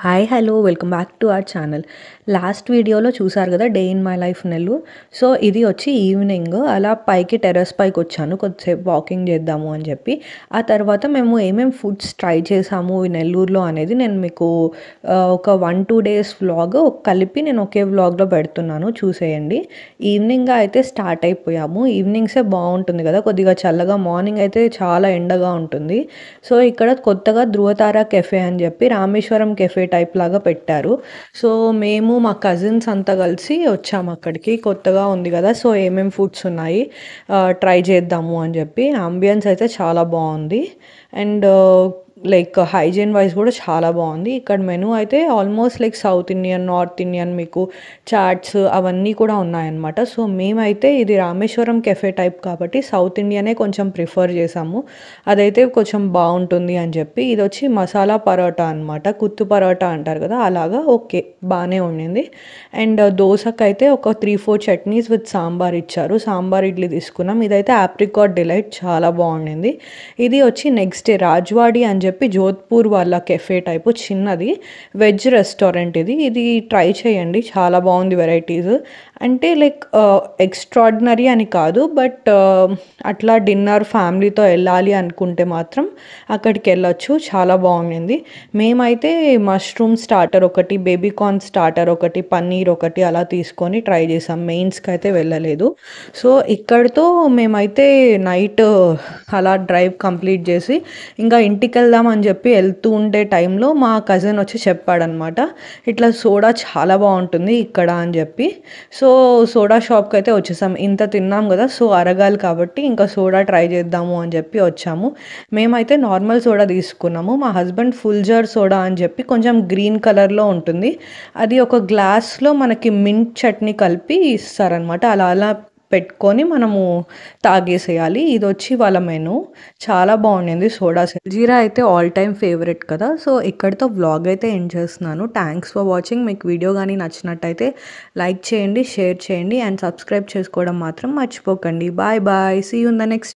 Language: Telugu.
Hi hello welcome back to our channel. Last వీడియోలో చూసారు కదా day in my life Nellore. So ఇది వచ్చి ఈవినింగ్ అలా పైకి టెర్రస్ పైకి వచ్చాను కొద్దిసేపు వాకింగ్ చేద్దాము అని చెప్పి. ఆ తర్వాత మేము ఏమేమి ఫుడ్స్ ట్రై చేసాము ఈ నెల్లూరులో అనేది నేను మీకు ఒక 1-2 డేస్ వ్లాగ్ కలిపి నేను ఒకే వ్లాగ్లో పెడుతున్నాను, చూసేయండి. ఈవినింగ్గా అయితే స్టార్ట్ అయిపోయాము. ఈవినింగ్సే బాగుంటుంది కదా, కొద్దిగా చల్లగా. మార్నింగ్ అయితే చాలా ఎండగా ఉంటుంది. సో ఇక్కడ కొత్తగా ధృవతార కెఫే అని చెప్పి రామేశ్వరం కెఫే టైప్ లాగా పెట్టారు. సో మేము మా కజిన్స్ అంతా కలిసి వచ్చాము అక్కడికి. కొత్తగా ఉంది కదా, సో ఏమేమి ఫుడ్స్ ఉన్నాయి ట్రై చేద్దాము అని చెప్పి. అంబియన్స్ అయితే చాలా బాగుంది అండ్ లైక్ హైజీన్ వైజ్ కూడా చాలా బాగుంది. ఇక్కడ మెనూ అయితే almost like south Indian, north Indian, మీకు చాట్స్ అవన్నీ కూడా ఉన్నాయన్నమాట. సో మేమైతే ఇది రామేశ్వరం కెఫే టైప్ కాబట్టి సౌత్ ఇండియనే కొంచెం ప్రిఫర్ చేసాము. అదైతే కొంచెం బాగుంటుంది అని చెప్పి. ఇది వచ్చి మసాలా పరోటా అనమాట, కుత్తు పరోటా అంటారు కదా, అలాగా. ఓకే, బాగానే ఉండింది. అండ్ దోశకైతే ఒక 3-4 చట్నీస్ విత్ సాంబార్ ఇచ్చారు. సాంబార్ ఇడ్లీ తీసుకున్నాం. ఇదైతే ఆప్రికాట్ డిలైట్, చాలా బాగుండింది. ఇది వచ్చి నెక్స్ట్ డే రాజ్వాడి అని చెప్పి జోధ్పూర్ వాళ్ళ కెఫే టైపు, చిన్నది వెజ్ రెస్టారెంట్. ఇది ట్రై చేయండి, చాలా బాగుంది. వెరైటీస్ అంటే లైక్ ఎక్స్ట్రాడినరీ అని కాదు, బట్ అట్లా డిన్నర్ ఫ్యామిలీతో వెళ్ళాలి అనుకుంటే మాత్రం అక్కడికి వెళ్ళొచ్చు, చాలా బాగుండింది. మేమైతే మష్రూమ్ స్టార్టర్ ఒకటి, బేబీకార్న్ స్టార్టర్ ఒకటి, పన్నీర్ ఒకటి అలా తీసుకొని ట్రై చేసాం. మెయిన్స్కి అయితే వెళ్ళలేదు. సో ఇక్కడితో మేమైతే నైట్ అలా డ్రైవ్ కంప్లీట్ చేసి ఇంకా ఇంటికి వెళ్దామని చెప్పి వెళ్తూ ఉండే టైంలో మా కజిన్ వచ్చి చెప్పాడనమాట, ఇట్లా సోడా చాలా బాగుంటుంది ఇక్కడ అని చెప్పి. సో సోడా షాప్కి అయితే వచ్చేసాం. ఇంత తిన్నాం కదా, సో అరగాలి కాబట్టి ఇంకా సోడా ట్రై చేద్దాము అని చెప్పి వచ్చాము. మేమైతే నార్మల్ సోడా తీసుకున్నాము. మా హస్బెండ్ ఫుల్ జార్ సోడా అని చెప్పి కొంచెం గ్రీన్ కలర్లో ఉంటుంది. అది ఒక గ్లాస్లో మనకి మింట్ చట్నీ కలిపి ఇస్తారనమాట. అలా అలా పెట్టుకొని మనము తాగేసేయాలి. ఇది వచ్చి వాళ్ళ మెనూ, చాలా బాగుండింది. సోడా జీరా అయితే ఆల్ టైమ్ ఫేవరెట్ కదా. సో ఇక్కడితో వ్లాగ్ అయితే ఎండ్ చేస్తున్నాను. Thanks for watching. మీకు వీడియో కానీ నచ్చినట్టయితే లైక్ చేయండి, షేర్ చేయండి అండ్ సబ్స్క్రైబ్ చేసుకోవడం మాత్రం మర్చిపోకండి. Bye bye, see you in the next.